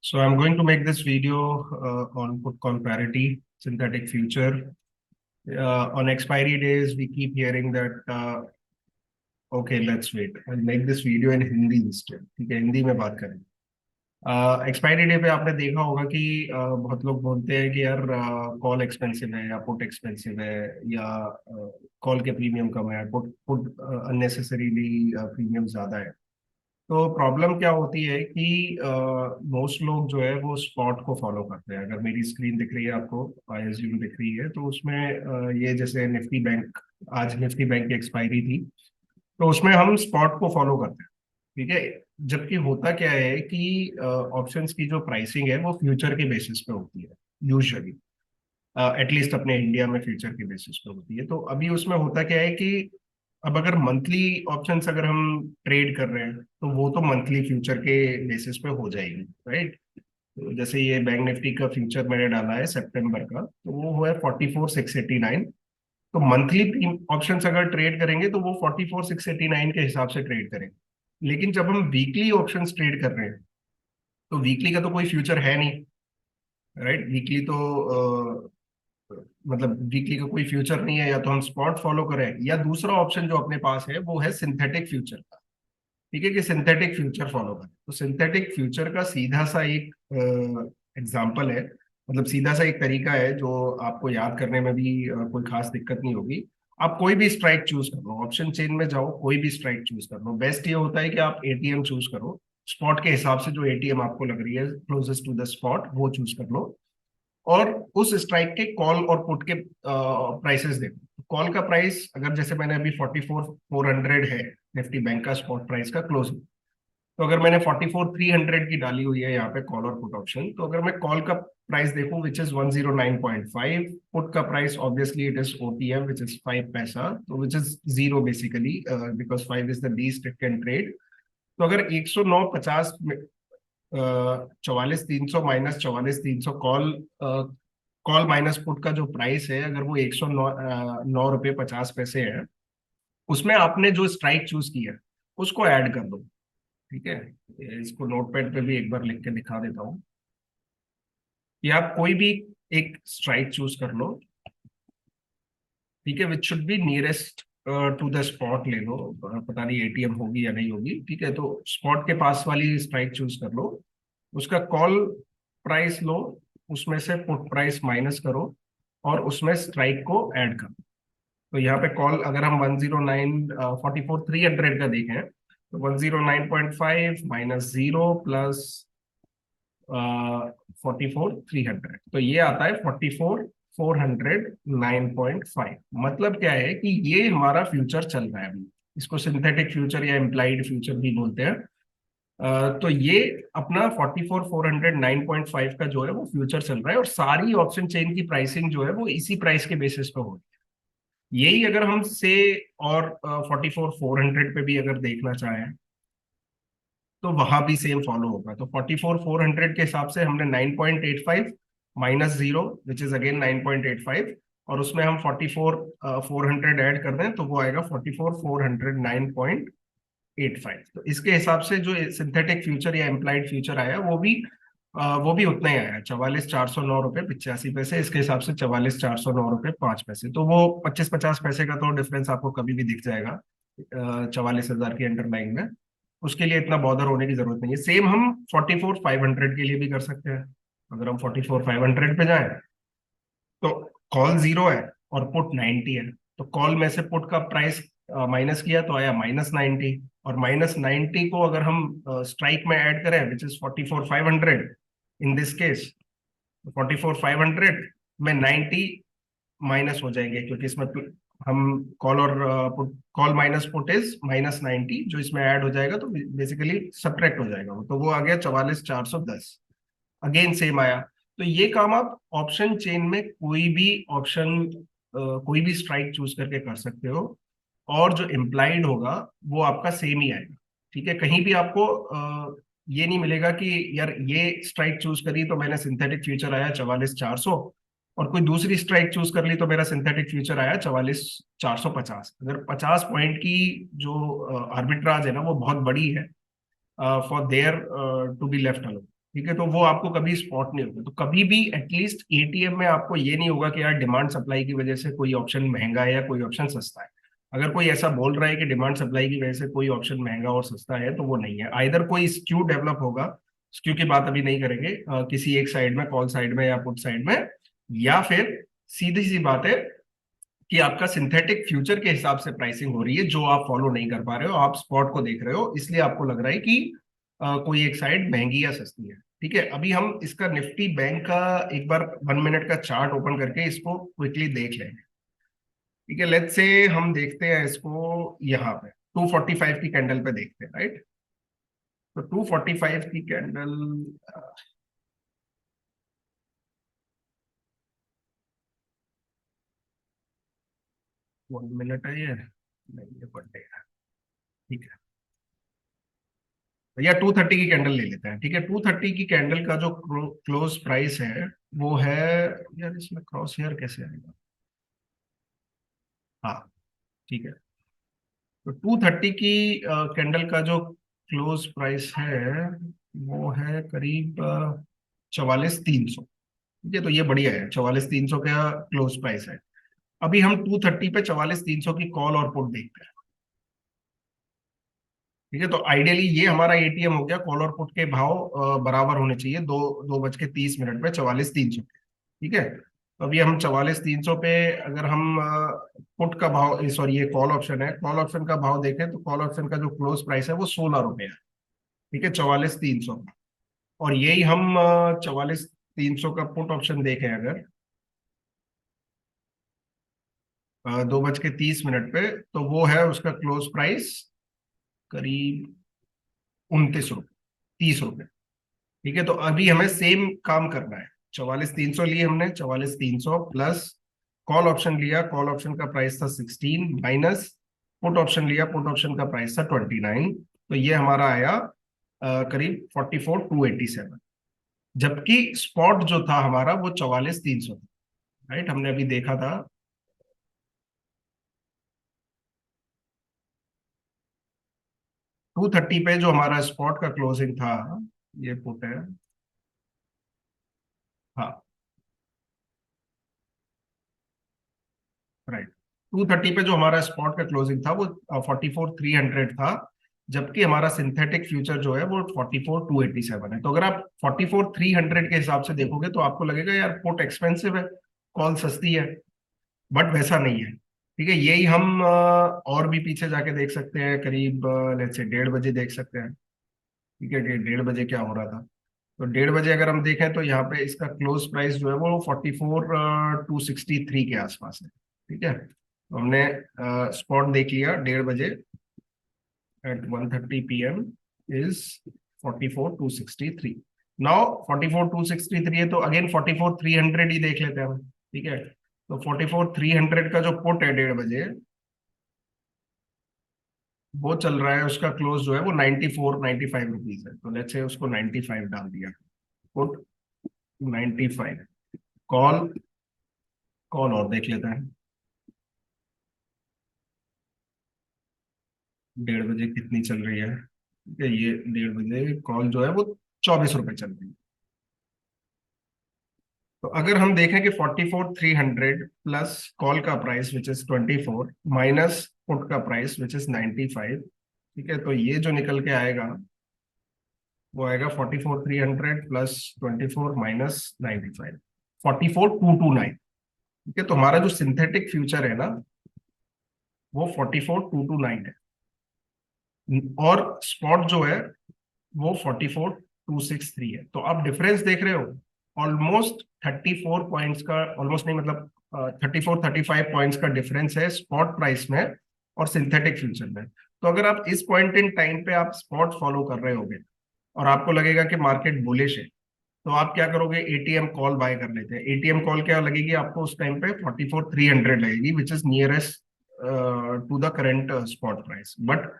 So I'm going to make this video on put call parity, synthetic future. On expiry days, we keep hearing that. Okay, let's wait. I'll make this video in Hindi instead. ठीक है, हिंदी में बात करें। Expiry day पे आपने देखा होगा कि बहुत लोग बोलते हैं कि यार कॉल एक्सपेंसिव है या पुट एक्सपेंसिव है या कॉल के प्रीमियम कम है, पुट पुट अननेसेसरीली प्रीमियम ज्यादा है। तो प्रॉब्लम क्या होती है कि मोस्ट लोग जो है वो स्पॉट को फॉलो करते हैं। अगर मेरी स्क्रीन दिख रही है आपको, आईएसयू दिख रही है, तो उसमें ये जैसे निफ्टी बैंक, आज निफ्टी बैंक की एक्सपायरी थी, तो उसमें हम स्पॉट को फॉलो करते हैं। ठीक है। जबकि होता क्या है कि ऑप्शंस की जो प्राइसिंग है वो फ्यूचर के बेसिस पे होती है यूजुअली, एटलीस्ट अपने इंडिया में फ्यूचर के बेसिस पे होती है। तो अभी उसमें होता क्या है कि अब अगर मंथली ऑप्शंस अगर हम ट्रेड कर रहे हैं तो वो तो मंथली फ्यूचर के बेसिस पे हो जाएगी, राइट। तो जैसे ये बैंक निफ्टी का फ्यूचर मैंने डाला है सितंबर का, तो वो हुआ है 44,689। तो मंथली ऑप्शंस अगर ट्रेड करेंगे तो वो 44,689 के हिसाब से ट्रेड करेंगे। लेकिन जब हम वीकली ऑप्शंस ट्रेड कर रहे हैं तो वीकली का तो कोई फ्यूचर है नहीं, राइट। वीकली तो मतलब वीकली का कोई फ्यूचर नहीं है, या तो हम स्पॉट फॉलो करें या दूसरा ऑप्शन जो अपने पास है वो है सिंथेटिक फ्यूचर का। ठीक है, कि सिंथेटिक फ्यूचर फॉलो करें। तो सिंथेटिक फ्यूचर का सीधा सा एक एग्जांपल है, मतलब सीधा सा एक तरीका है जो आपको याद करने में भी कोई खास दिक्कत नहीं होगी। आप कोई भी स्ट्राइक चूज कर लो, ऑप्शन चेन में जाओ, कोई भी स्ट्राइक चूज कर लो। बेस्ट ये होता है कि आप एटीएम चूज करो, स्पॉट के हिसाब से जो एटीएम आपको लग रही है क्लोजेस्ट टू द स्पॉट वो चूज कर लो, और उस स्ट्राइक के कॉल और पुट के प्राइसेस देखो। कॉल का प्राइस अगर जैसे मैंने अभी 44,400 है निफ्टी बैंक का स्पॉट प्राइस का क्लोजिंग, तो अगर मैंने 44,300 की डाली हुई है यहाँ पे कॉल और पुट ऑप्शन, तो अगर मैं कॉल का प्राइस देखूं विच इज 109.5, पुट का price obviously it is OTM which is 5 पैसा, तो which is zero basically, because 5 is the least it can trade. तो अगर 109.50 44,300 minus 44,300 call, call minus put का जो प्राइस है, अगर वो 109 रुपये 50 पैसे है, उसमें आपने जो स्ट्राइक चूज किया उसको ऐड कर दो। ठीक है, इसको नोटपैड पे भी एक बार लिख के दिखा देता हूँ कि आप कोई भी एक स्ट्राइक चूज कर लो। ठीक है, which should be nearest to the spot ले लो, पता नहीं एटीएम होगी या नहीं होगी। ठीक है, तो स्पॉट के पास वाली स्ट्राइक चूज कर लो, उसका कॉल प्राइस लो, उसमें से पुट प्राइस माइनस करो और उसमें स्ट्राइक को ऐड करो। तो यहाँ पे कॉल अगर हम 109 44,300 का देखें, तो 109.5 माइनस जीरो प्लस 44,300, तो ये आता है 44,409.5। मतलब क्या है कि ये हमारा फ्यूचर चल रहा है अभी, इसको सिंथेटिक फ्यूचर या इम्प्लाइड फ्यूचर भी बोलते हैं। तो ये अपना 44,409.5 का जो है वो फ्यूचर चल रहा है, और सारी ऑप्शन चेन की प्राइसिंग जो है वो इसी प्राइस के बेसिस पे हो रही है। यही अगर हम से और 44,400 पे भी अगर देखना चाहें तो वहां भी सेम फॉलो होगा। तो 44,400 के हिसाब से हमने 9.85 minus zero which is again 9.85, और उसमें हम 44,400 ऐड कर दें तो वो आएगा 44,409.85। तो इसके हिसाब से जो सिंथेटिक फ्यूचर या इम्प्लाइड फ्यूचर आया वो भी उतना ही आया, 44,409 रुपये 85 पैसे। इसके हिसाब से 44,409 रुपये 5 पैसे, तो वो 25-50 पैसे का तो डिफरेंस आपको कभी भी दिख जाएगा 44,000 की अंडरलाइंग में। उसके लिए इतना बॉदर होने की जरूरत नहीं है। सेम हम 44,500 के लिए भी कर सकते हैं। अगर हम 44,500 पे जाएं तो कॉल जीरो है और पुट 90 है, तो कॉल में से पुट का प्राइस माइनस किया तो आया -90, और -90 को अगर हम स्ट्राइक में ऐड करें which is 44,500 in this case, 44,500 में 90 माइनस हो जाएंगे, क्योंकि इसमें हम कॉल और put, call minus put is -90, जो इसमें ऐड हो जाएगा तो बेसिकली सब्ट्रैक्ट हो जाएगा वो, तो वो आ गया 44,410। अगेन सेम आया। तो ये काम आप ऑप्शन चेन में कोई भी ऑप्शन, कोई भी स्ट्राइक चूज करके कर सकते हो, और जो इम्प्लाइड होगा वो आपका सेम ही आएगा। ठीक है, कहीं भी आपको ये नहीं मिलेगा कि यार ये स्ट्राइक चूज करी तो मैंने सिंथेटिक फ्यूचर आया 44,400, और कोई दूसरी स्ट्राइक चूज कर ली तो मेरा सिंथेटिक फ्यूचर आया 44,450। अगर 50 पॉइंट की जो आर्बिट्राज है ना वो बहुत बड़ी है for there to be left alone. ठीक है, तो वो आपको कभी स्पॉट नहीं होगा। तो कभी भी एटलीस्ट एटीएम में आपको ये नहीं होगा कि यार डिमांड सप्लाई की वजह से कोई ऑप्शन महंगा है या कोई ऑप्शन सस्ता है। अगर कोई ऐसा बोल रहा है कि डिमांड सप्लाई की वजह से कोई ऑप्शन महंगा और सस्ता है, तो वो नहीं है। आइदर कोई स्क्यू डेवलप होगा, स्क्यू की बात अभी नहीं करेंगे, किसी एक साइड में, कॉल साइड में या पुट साइड में, या फिर सीधी सी बात है कि आपका सिंथेटिक फ्यूचर के हिसाब से प्राइसिंग हो रही है, जो आप फॉलो नहीं कर पा रहे हो, आप स्पॉट को देख रहे हो, इसलिए आपको लग रहा है कि कोई एक साइड महंगी या सस्ती है। ठीक है, अभी हम इसका निफ्टी बैंक का एक बार 1 मिनट का चार्ट ओपन करके इसको क्विकली देख लेंगे। ठीक है, लेट्स से हम देखते हैं इसको यहाँ पे 245 की कैंडल पे देखते हैं, राइट। तो 245 की कैंडल, 1 मिनट है ये, नहीं ये बढ़ है। ठीक है भैया, 230 की कैंडल ले लेते हैं। ठीक है, 230 की कैंडल का जो क्लोज प्राइस है वो है, यार इसमें क्रॉस हेयर कैसे आएगा। हाँ ठीक है, तो 230 की कैंडल का जो क्लोज प्राइस है वो है करीब 44,300। ठीक है, तो ये बढ़िया है, 44,300 का क्लोज प्राइस है। अभी हम 230 पे 44,300 की कॉल और पुट देखते हैं। ठीक है, तो आइडियली ये हमारा एटीएम हो गया, कॉल और पुट के भाव बराबर होने चाहिए, 2 2 बज के 30 मिनट पे 44,300। ठीक है, तो अभी हम 44,300 पे अगर हम पुट का भाव, सॉरी ये कॉल ऑप्शन है, कॉल ऑप्शन का भाव देखें तो कॉल ऑप्शन का जो क्लोज प्राइस है वो 16 रुपये है। ठीक है, 44,300। और यही हम 44,300 का पुट ऑप्शन देखें अगर 2 बज के 30 मिनट पे, तो वो है उसका क्लोज प्राइस करीब 29 रुपये, 30 रुपये। ठीक है, तो अभी हमें सेम काम करना है। 44,300 लिए हमने, 44,300 प्लस कॉल ऑप्शन लिया, कॉल ऑप्शन का प्राइस था 16, माइनस पुट ऑप्शन लिया, पुट ऑप्शन का प्राइस था 29। तो ये हमारा आया करीब 44,287। जबकि स्पॉट जो था हमारा वो 44,300 था, राइट, हमने अभी देखा था। 230 पे जो हमारा स्पॉट का क्लोजिंग था, ये पुट है, हाँ राइट, 230 पे जो हमारा स्पॉट का क्लोजिंग था वो 44,300 था। जबकि हमारा सिंथेटिक फ्यूचर जो है वो 44,287 है। तो अगर आप 44,300 के हिसाब से देखोगे तो आपको लगेगा यार पुट एक्सपेंसिव है, कॉल सस्ती है, बट वैसा नहीं है। ठीक है, यही हम और भी पीछे जाके देख सकते हैं, करीब लेट्स से 1:30 बजे देख सकते हैं। ठीक है, 1:30 बजे क्या हो रहा था। तो 1:30 बजे अगर हम देखें तो यहाँ पे इसका क्लोज प्राइस जो है वो 44,263 के आसपास है। ठीक है, तो हमने स्पॉट देख लिया 1:30 बजे एट 1:30 PM इज 44,263। नाउ 44,263 है, तो अगेन 44,300 ही देख लेते हैं हम। ठीक है, तो 44,300 का जो पुट है 1:30 बजे, वो चल रहा है, उसका क्लोज जो है वो 94 95 रुपीज है। तो लेट्स से उसको 95 डाल दिया, पुट 95, कॉल, कॉल और देख लेते हैं 1:30 बजे कितनी चल रही है। ठीक है, ये 1:30 बजे कॉल जो है वो 24 रुपए चल रही है। तो अगर हम देखें कि 44,300 प्लस कॉल का price which is 24 minus put का प्राइस विच इज 95। ठीक है, तो ये जो निकल के आएगा वो आएगा 44,300 प्लस 24 माइनस 95, 44,229। ठीक है, तो हमारा जो सिंथेटिक फ्यूचर है ना वो 44,229 है, और स्पॉट जो है वो 44,263 है। तो आप डिफरेंस देख रहे हो, ऑलमोस्ट 34 पॉइंट्स का, ऑलमोस्ट नहीं मतलब 34 35 पॉइंट्स का डिफरेंस है स्पॉट प्राइस में और सिंथेटिक फ्यूचर में। तो अगर आप इस पॉइंट इन टाइम पे आप स्पॉट फॉलो कर रहे होगे और आपको लगेगा कि मार्केट बुलिश है, तो आप क्या करोगे, एटीएम कॉल बाय कर लेते हैं। एटीएम कॉल क्या लगेगी आपको उस टाइम पे, 44,300 लगेगी, which is nearest to the current spot price. But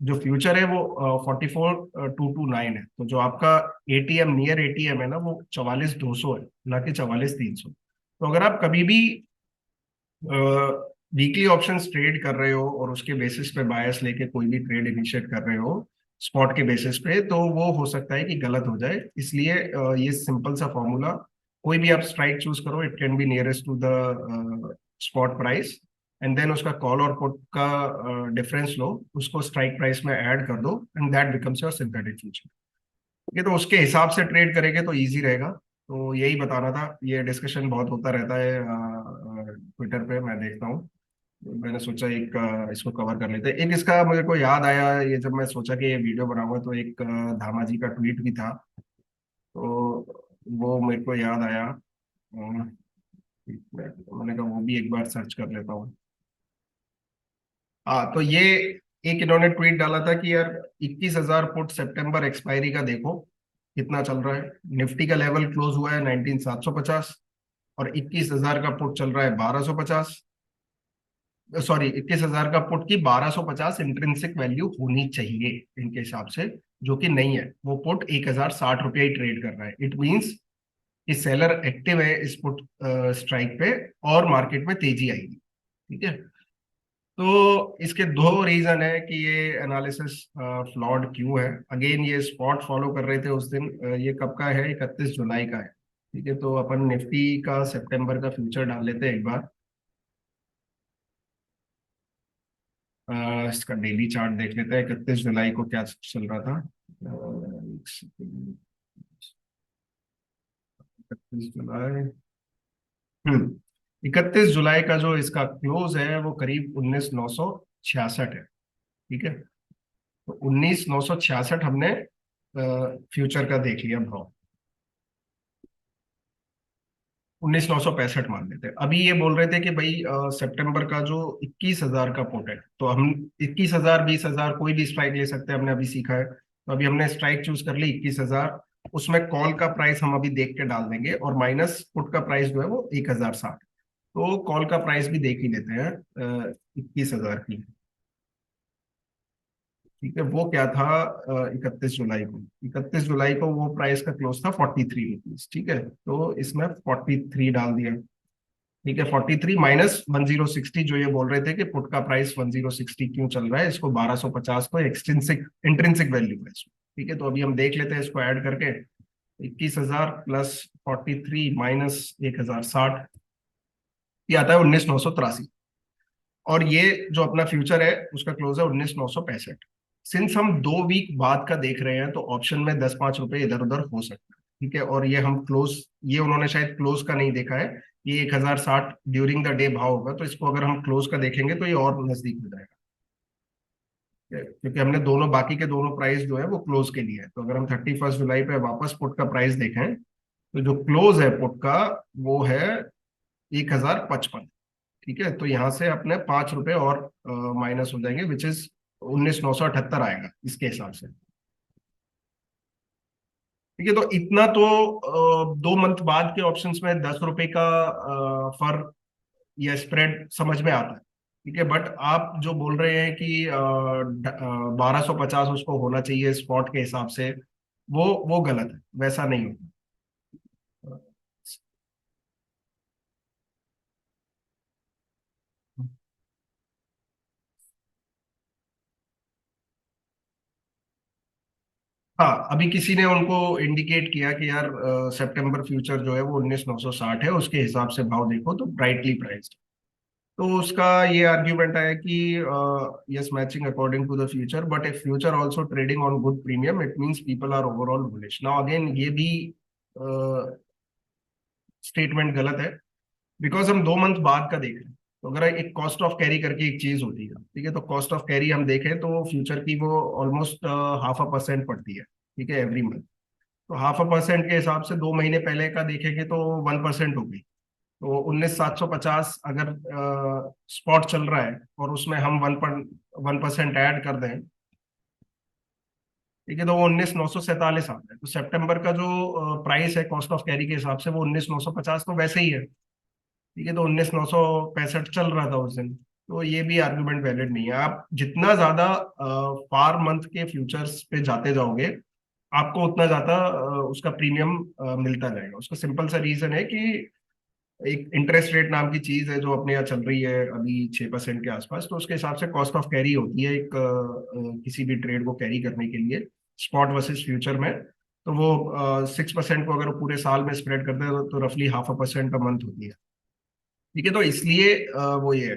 जो फ्यूचर है वो 44,229 है। तो जो आपका एटीएम, नियर एटीएम है ना, वो 44,200 है, ना कि 44,300। तो अगर आप कभी भी वीकली ऑप्शंस ट्रेड कर रहे हो और उसके बेसिस पे बायस लेके कोई भी ट्रेड इनिशिएट कर रहे हो, स्पॉट के बेसिस पे, तो वो हो सकता है कि गलत हो जाए। इसलिए ये सिंपल सा फॉर्मूला, कोई भी आप स्ट्राइक चूज करो, it can be nearest to the spot price, and then उसका कॉल और पुट का डिफरेंस लो, उसको स्ट्राइक प्राइस में ऐड कर दो, and that becomes your synthetic future. ये तो उसके हिसाब से ट्रेड करेंगे तो इजी रहेगा। तो यही बताना था। ये डिस्कशन बहुत होता रहता है ट्विटर पे, मैं देखता हूँ। तो मैंने सोचा एक इसको कवर कर लेते हैं। एक इसका मुझे को याद आया, ये जब मैं सोचा कि ये वीडियो बनाऊंगा, तो एक धामा जी का ट्वीट भी था, तो वो मेरे को याद आया। मैंने कहा वो भी एक बार सर्च कर लेता हूँ। हाँ, तो ये एक इन्होंने ट्वीट डाला था कि यार 21,000 पुट सितंबर एक्सपायरी का देखो कितना चल रहा है। निफ्टी का लेवल क्लोज हुआ है 19,750, और 21,000 का पुट चल रहा है 1,250। सॉरी, 21,000 का पुट की 1,250 इंट्रिंसिक वैल्यू होनी चाहिए इनके हिसाब से, जो कि नहीं है। वो पुट 1,060 रुपया ही ट्रेड कर रहा है। इट मीन्स कि सेलर एक्टिव है इस पुट स्ट्राइक पे, और मार्केट में तेजी आएगी। ठीक है। तो इसके दो रीजन है कि ये एनालिसिस फ्लॉड क्यों है। अगेन, ये स्पॉट फॉलो कर रहे थे उस दिन। ये कब का है? 31 जुलाई का है। ठीक है, तो अपन निफ्टी का सितंबर का फ्यूचर डाल लेते हैं एक बार। इसका डेली चार्ट देख लेते हैं, 31 जुलाई को क्या चल रहा था। 31 जुलाई। 31 जुलाई का जो इसका क्लोज है वो करीब 19,966 है। ठीक है, तो 19,966 हमने फ्यूचर का देख लिया भाव। 19,965 मान लेते हैं। अभी ये बोल रहे थे कि भाई सितंबर का जो 21,000 का पुट है, तो हम 21,000, 20,000 कोई भी स्ट्राइक ले सकते हैं, हमने अभी सीखा है। तो अभी हमने स्ट्राइक चूज कर ली 21,000। उसमें कॉल का प्राइस हम अभी देख के डाल देंगे, और माइनस पुट का प्राइस जो है वो 1,060। तो कॉल का प्राइस भी देख ही लेते हैं 21,000 की। ठीक है, वो क्या था? 31 जुलाई को वो प्राइस का क्लोज था 43 रुपीज। ठीक है, तो इसमें 43 डाल दिया। ठीक है, 43 माइनस 1060, जो ये बोल रहे थे कि पुट का प्राइस 1060 क्यों चल रहा है, इसको 1,250 को एक्सट्रिंसिक इंट्रिंसिक वैल्यू है इसको। ठीक है, तो अभी हम देख लेते हैं इसको ऐड करके। 21,000 प्लस 43 माइनस 1,060, ये आता है 19,983। और ये जो अपना फ्यूचर है उसका क्लोज है 19,965। सिंस हम 2 वीक बाद का देख रहे हैं, तो ऑप्शन में 10-5 रुपए इधर उधर हो सकता है। ठीक है, और ये हम क्लोज, ये उन्होंने शायद क्लोज का नहीं देखा है। ये 1,060 ड्यूरिंग द डे भाव होगा, तो इसको अगर हम क्लोज का देखेंगे तो ये और नजदीक हो जाएगा। क्योंकि हमने दोनों, बाकी के दोनों प्राइस जो है वो क्लोज के लिए है। तो अगर हम 31 जुलाई पे वापस पुट का प्राइस देखें, तो जो क्लोज है पुट का वो है 1,055। ठीक है, तो यहाँ से अपने 5 रुपए और माइनस हो जाएंगे, विच इज 19,978 आएगा इसके हिसाब से। ठीक है, तो इतना तो 2 मंथ बाद के ऑप्शंस में 10 रुपए का फर्क या स्प्रेड समझ में आता है। ठीक है, बट आप जो बोल रहे हैं कि 1,250 उसको होना चाहिए स्पॉट के हिसाब से, वो गलत है, वैसा नहीं होता। हाँ, अभी किसी ने उनको इंडिकेट किया कि यार सितंबर फ्यूचर जो है वो 19,960 है, उसके हिसाब से भाव देखो तो ब्राइटली प्राइस्ड। तो उसका ये आर्ग्यूमेंट है कि yes, matching according to the future, but if future also trading on good premium, it means people are overall bullish. Now again, ये भी स्टेटमेंट गलत है, बिकॉज हम 2 मंथ बाद का देख रहे हैं। तो अगर एक कॉस्ट ऑफ कैरी करके एक चीज होती है, ठीक है, तो कॉस्ट ऑफ कैरी हम देखें तो फ्यूचर की वो ऑलमोस्ट 0.5% पड़ती है। ठीक है, एवरी मंथ। तो 0.5% के हिसाब से 2 महीने पहले का देखेंगे तो 1% हो गई। तो 19,750 अगर स्पॉट चल रहा है, और उसमें हम 1% ऐड कर दें, ठीक है, तो वो 19,947 आता है। तो सितंबर का जो प्राइस है कॉस्ट ऑफ कैरी के हिसाब से, वो 19,950 तो वैसे ही है। ठीक है, तो 19,965 चल रहा था उस दिन। तो ये भी आर्गुमेंट वैलिड नहीं है। आप जितना ज्यादा फार मंथ के फ्यूचर्स पे जाते जाओगे, आपको उतना ज्यादा उसका प्रीमियम मिलता जाएगा। उसका सिंपल सा रीजन है कि एक इंटरेस्ट रेट नाम की चीज है जो अपने यहाँ चल रही है अभी 6% के आसपास, तो उसके हिसाब से कॉस्ट ऑफ कैरी होती है एक किसी भी ट्रेड को कैरी करने के लिए स्पॉट वर्सेस फ्यूचर में। तो वो 6% को अगर वो पूरे साल में स्प्रेड करते हैं तो रफली 0.5% अ मंथ होती है। ठीक है, तो इसलिए वो ये है।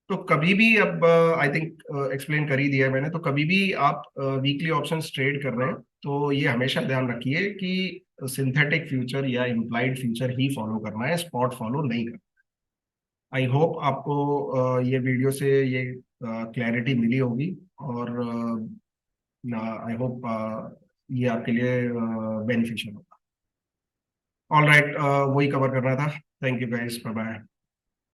तो कभी भी, अब आई थिंक एक्सप्लेन कर ही दिया है मैंने, तो कभी भी आप वीकली ऑप्शन ट्रेड कर रहे हैं तो ये हमेशा ध्यान रखिए कि सिंथेटिक फ्यूचर या इम्प्लाइड फ्यूचर ही फॉलो करना है, स्पॉट फॉलो नहीं करना। आई होप आपको ये वीडियो से ये क्लैरिटी मिली होगी, और आई होप ये आपके लिए बेनिफिशियल होगा। ऑल राइट, वही कवर करना था। Thank you guys, bye bye.